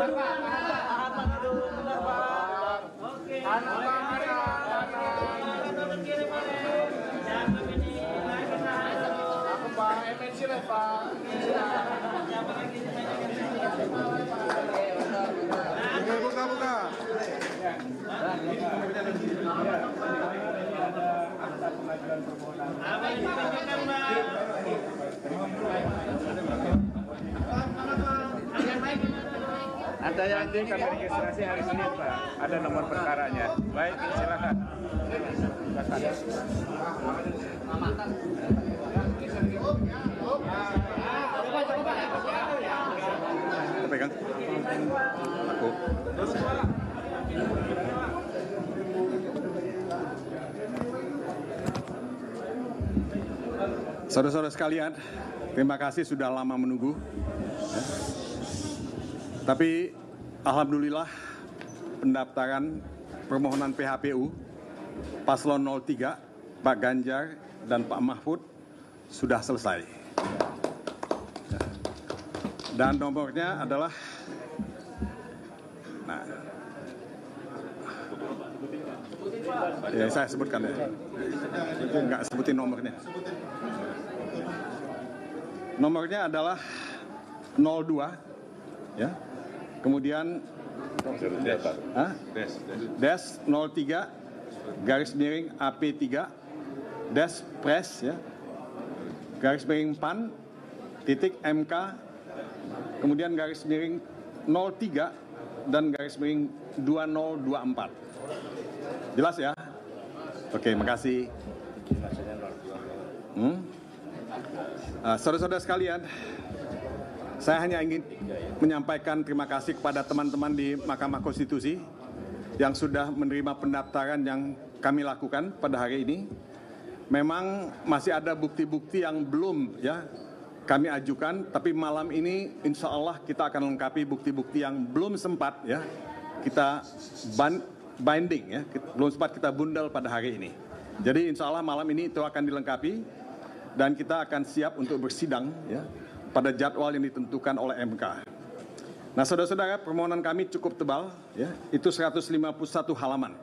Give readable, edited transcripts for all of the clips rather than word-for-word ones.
Buka. Ada yang kami registrasi hari Senin, Pak. Ada nomor perkaranya. Baik, silakan. Pegang. Aku. Saudara-saudara sekalian, terima kasih sudah lama menunggu. Ya. Tapi alhamdulillah pendaftaran permohonan PHPU Paslon 03, Pak Ganjar dan Pak Mahfud sudah selesai. Ya. Dan nomornya adalah ya saya sebutkan ya. Enggak sebutin nomornya. Nomornya adalah 02 ya. Kemudian Des 03 garis miring AP3 Des Pres ya. Garis miring PAN titik MK kemudian garis miring 03 dan garis miring 2024. Jelas ya? Oke, makasih. Saudara-saudara sekalian, saya hanya ingin menyampaikan terima kasih kepada teman-teman di Mahkamah Konstitusi yang sudah menerima pendaftaran yang kami lakukan pada hari ini. Memang masih ada bukti-bukti yang belum ya kami ajukan, tapi malam ini insya Allah kita akan lengkapi bukti-bukti yang belum sempat ya kita binding ya, belum sempat kita bundel pada hari ini. Jadi insya Allah malam ini itu akan dilengkapi dan kita akan siap untuk bersidang ya pada jadwal yang ditentukan oleh MK. Nah, saudara-saudara, permohonan kami cukup tebal ya, itu 151 halaman.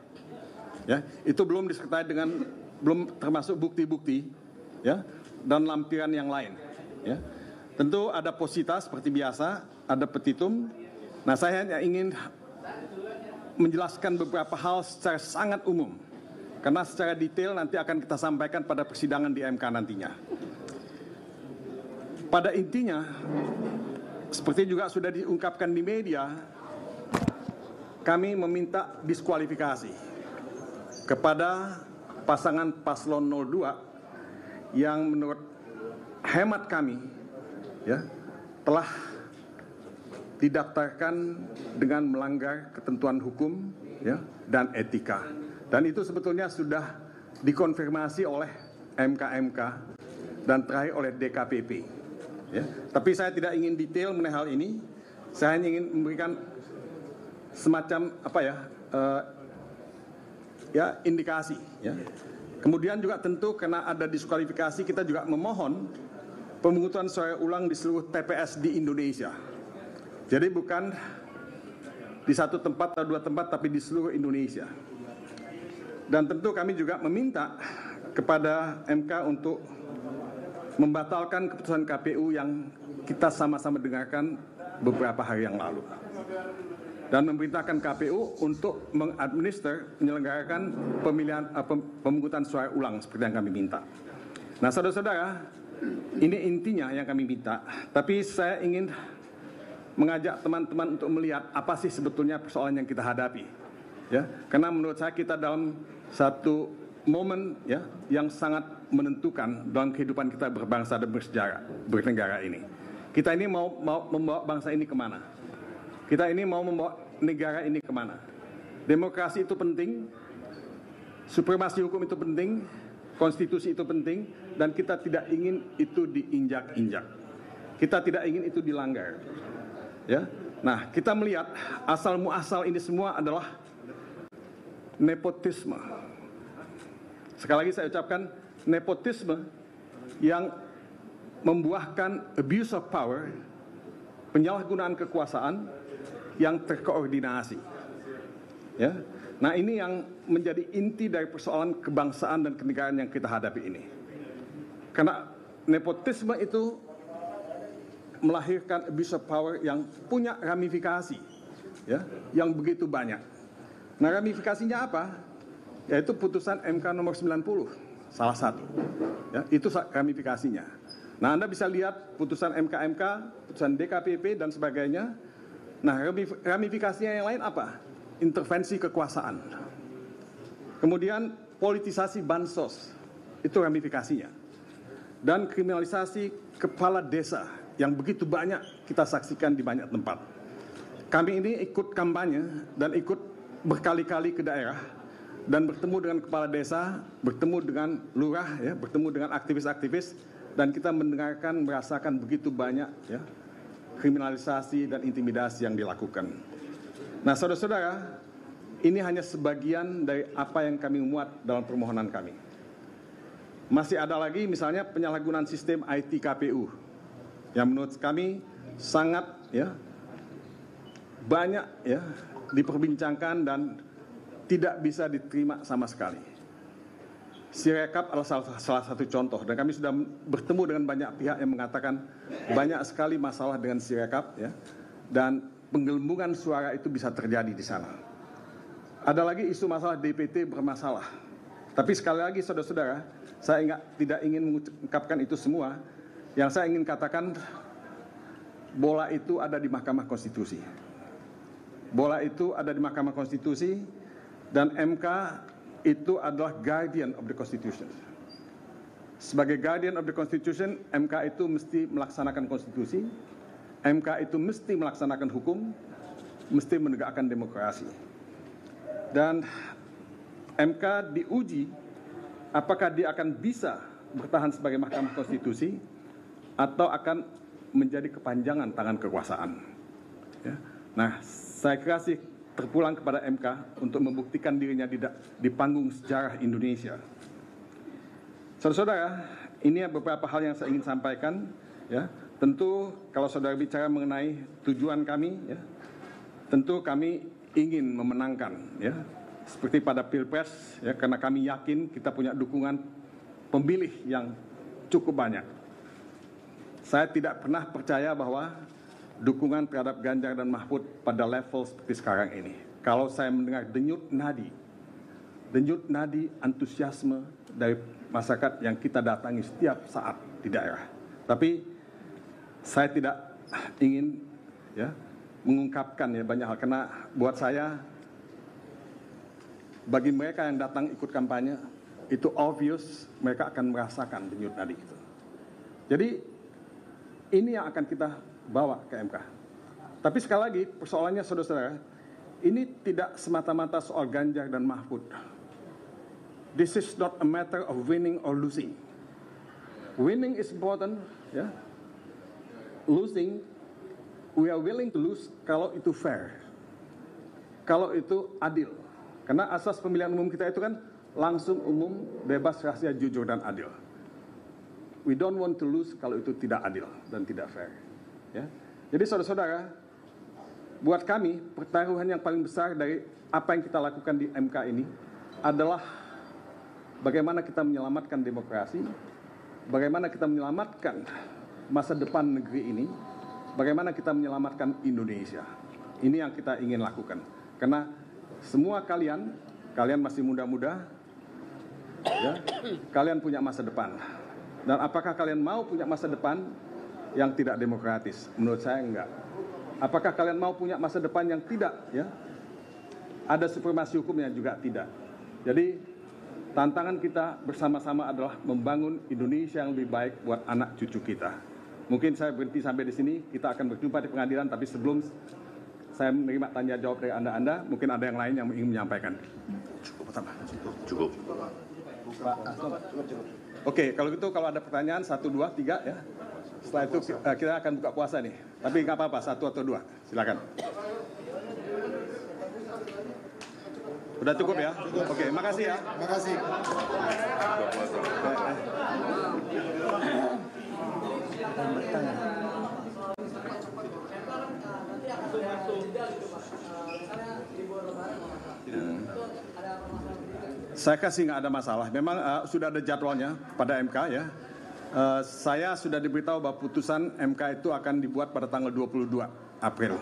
Ya, itu belum disertai dengan belum termasuk bukti-bukti ya dan lampiran yang lain ya. Tentu ada posita seperti biasa, ada petitum. Nah, saya hanya ingin menjelaskan beberapa hal secara sangat umum. Karena secara detail nanti akan kita sampaikan pada persidangan di MK nantinya. Pada intinya, seperti juga sudah diungkapkan di media, kami meminta diskualifikasi kepada pasangan paslon 02 yang menurut hemat kami ya telah didaftarkan dengan melanggar ketentuan hukum ya dan etika. Dan itu sebetulnya sudah dikonfirmasi oleh MK-MK dan terakhir oleh DKPP. Ya. Tapi saya tidak ingin detail mengenai hal ini. Saya hanya ingin memberikan semacam indikasi. Ya. Kemudian juga tentu karena ada diskualifikasi kita juga memohon pemungutan suara ulang di seluruh TPS di Indonesia. Jadi bukan di satu tempat atau dua tempat tapi di seluruh Indonesia. Dan tentu kami juga meminta kepada MK untuk membatalkan keputusan KPU yang kita sama-sama dengarkan beberapa hari yang lalu. Dan memerintahkan KPU untuk menyelenggarakan pemungutan suara ulang seperti yang kami minta. Nah, saudara-saudara, ini intinya yang kami minta. Tapi saya ingin mengajak teman-teman untuk melihat apa sih sebetulnya persoalan yang kita hadapi. Ya, karena menurut saya kita dalam satu momen ya yang sangat menentukan dalam kehidupan kita berbangsa dan bernegara ini. Kita ini mau membawa bangsa ini kemana? Kita ini mau membawa negara ini kemana? Demokrasi itu penting, supremasi hukum itu penting, konstitusi itu penting, dan kita tidak ingin itu diinjak-injak. Kita tidak ingin itu dilanggar. Ya, nah kita melihat asal muasal ini semua adalah nepotisme. Sekali lagi saya ucapkan nepotisme yang membuahkan abuse of power, penyalahgunaan kekuasaan yang terkoordinasi. Ya. Nah, ini yang menjadi inti dari persoalan kebangsaan dan kenegaraan yang kita hadapi ini. Karena nepotisme itu melahirkan abuse of power yang punya ramifikasi, ya, yang begitu banyak. Nah, ramifikasinya apa? Yaitu putusan MK nomor 90, salah satu. Ya, itu ramifikasinya. Nah, Anda bisa lihat putusan MK-MK, putusan DKPP dan sebagainya. Nah, ramifikasinya yang lain apa? Intervensi kekuasaan. Kemudian politisasi bansos, itu ramifikasinya. Dan kriminalisasi kepala desa yang begitu banyak kita saksikan di banyak tempat. Kami ini ikut kampanye dan ikut berkali-kali ke daerah dan bertemu dengan kepala desa, bertemu dengan lurah, ya, bertemu dengan aktivis-aktivis, dan kita mendengarkan, merasakan begitu banyak, ya, kriminalisasi dan intimidasi yang dilakukan. Nah, saudara-saudara, ini hanya sebagian dari apa yang kami muat dalam permohonan kami. Masih ada lagi misalnya penyalahgunaan sistem IT KPU yang menurut kami sangat, ya, banyak, ya, diperbincangkan dan tidak bisa diterima sama sekali. Sirekap adalah salah satu contoh, dan kami sudah bertemu dengan banyak pihak yang mengatakan banyak sekali masalah dengan Sirekap, ya, dan penggelembungan suara itu bisa terjadi di sana. Ada lagi isu masalah DPT bermasalah. Tapi sekali lagi saudara-saudara, saya tidak ingin mengungkapkan itu semua. Yang saya ingin katakan, bola itu ada di Mahkamah Konstitusi. Bola itu ada di Mahkamah Konstitusi, dan MK itu adalah guardian of the Constitution. Sebagai guardian of the Constitution, MK itu mesti melaksanakan konstitusi, MK itu mesti melaksanakan hukum, mesti menegakkan demokrasi. Dan MK diuji apakah dia akan bisa bertahan sebagai Mahkamah Konstitusi atau akan menjadi kepanjangan tangan kekuasaan. Ya. Nah, saya kira sih terpulang kepada MK untuk membuktikan dirinya di panggung sejarah Indonesia. Saudara-saudara, ini beberapa hal yang saya ingin sampaikan. Ya, tentu kalau saudara bicara mengenai tujuan kami, ya, tentu kami ingin memenangkan, ya, seperti pada Pilpres, ya, karena kami yakin kita punya dukungan pemilih yang cukup banyak. Saya tidak pernah percaya bahwa dukungan terhadap Ganjar dan Mahfud pada level seperti sekarang ini. Kalau saya mendengar denyut nadi antusiasme dari masyarakat yang kita datangi setiap saat di daerah. Tapi saya tidak ingin, ya, mengungkapkan, ya, banyak hal, karena buat saya, bagi mereka yang datang ikut kampanye, itu obvious mereka akan merasakan denyut nadi itu. Jadi ini yang akan kita bawa ke MK. Tapi sekali lagi persoalannya saudara-saudara, ini tidak semata-mata soal Ganjar dan Mahfud. This is not a matter of winning or losing. Winning is important, ya. Losing, we are willing to lose kalau itu fair, kalau itu adil. Karena asas pemilihan umum kita itu kan langsung, umum, bebas, rahasia, jujur, dan adil. We don't want to lose kalau itu tidak adil dan tidak fair. Ya. Jadi saudara-saudara, buat kami pertaruhan yang paling besar dari apa yang kita lakukan di MK ini adalah bagaimana kita menyelamatkan demokrasi, bagaimana kita menyelamatkan masa depan negeri ini, bagaimana kita menyelamatkan Indonesia. Ini yang kita ingin lakukan. Karena semua kalian masih muda-muda, ya, kalian punya masa depan. Dan apakah kalian mau punya masa depan yang tidak demokratis? Menurut saya enggak. Apakah kalian mau punya masa depan yang tidak, ya, ada supremasi hukumnya? Juga tidak. Jadi tantangan kita bersama-sama adalah membangun Indonesia yang lebih baik buat anak cucu kita. Mungkin saya berhenti sampai di sini. Kita akan berjumpa di pengadilan. Tapi sebelum saya menerima tanya jawab dari Anda, mungkin ada yang lain yang ingin menyampaikan. Cukup pertama. Cukup. Pak Astom. Oke, kalau gitu kalau ada pertanyaan 1, 2, 3, ya. Setelah itu kita akan buka puasa nih. Tapi nggak apa-apa, 1 atau 2. Silakan. Udah cukup ya? Oke, makasih ya. Makasih. Bertanya. Saya kasih nggak ada masalah. Memang sudah ada jadwalnya pada MK ya. Saya sudah diberitahu bahwa putusan MK itu akan dibuat pada tanggal 22 April.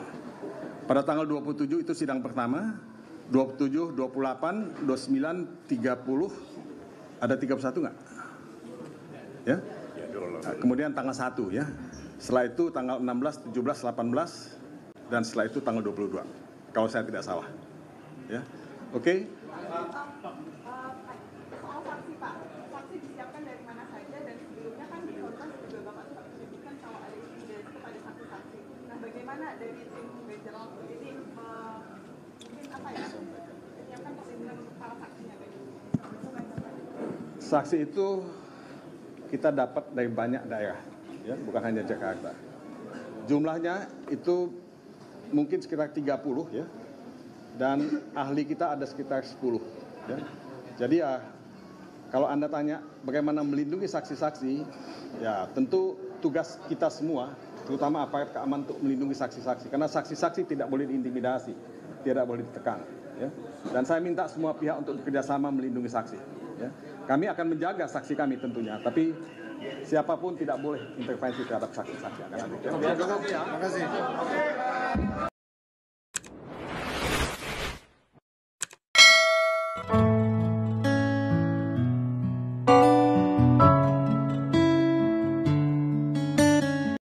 Pada tanggal 27 itu sidang pertama, 27, 28, 29, 30, ada 31 nggak? Ya. Kemudian tanggal 1 ya. Setelah itu tanggal 16, 17, 18, dan setelah itu tanggal 22. Kalau saya tidak salah. Ya. Oke. Soal saksi Pak, saksi disiapkan dari mana saja dan sebelumnya kan di Kompas juga Bapak sempat menyebutkan kalau ada intimidasi kepada saksi-saksi. Nah bagaimana dari tim Federal ini mungkin apa ya, menyiapkan perlindungan untuk para saksinya? Saksi itu kita dapat dari banyak daerah, ya, bukan hanya Jakarta. Jumlahnya itu mungkin sekitar 30 ya, dan ahli kita ada sekitar 10. Ya. Jadi ya, kalau Anda tanya bagaimana melindungi saksi-saksi, ya tentu tugas kita semua, terutama aparat keamanan untuk melindungi saksi-saksi. Karena saksi-saksi tidak boleh diintimidasi, tidak boleh ditekan. Ya. Dan saya minta semua pihak untuk bekerjasama melindungi saksi. Ya. Kami akan menjaga saksi kami tentunya, tapi siapapun tidak boleh intervensi terhadap saksi-saksi. Terima kasih.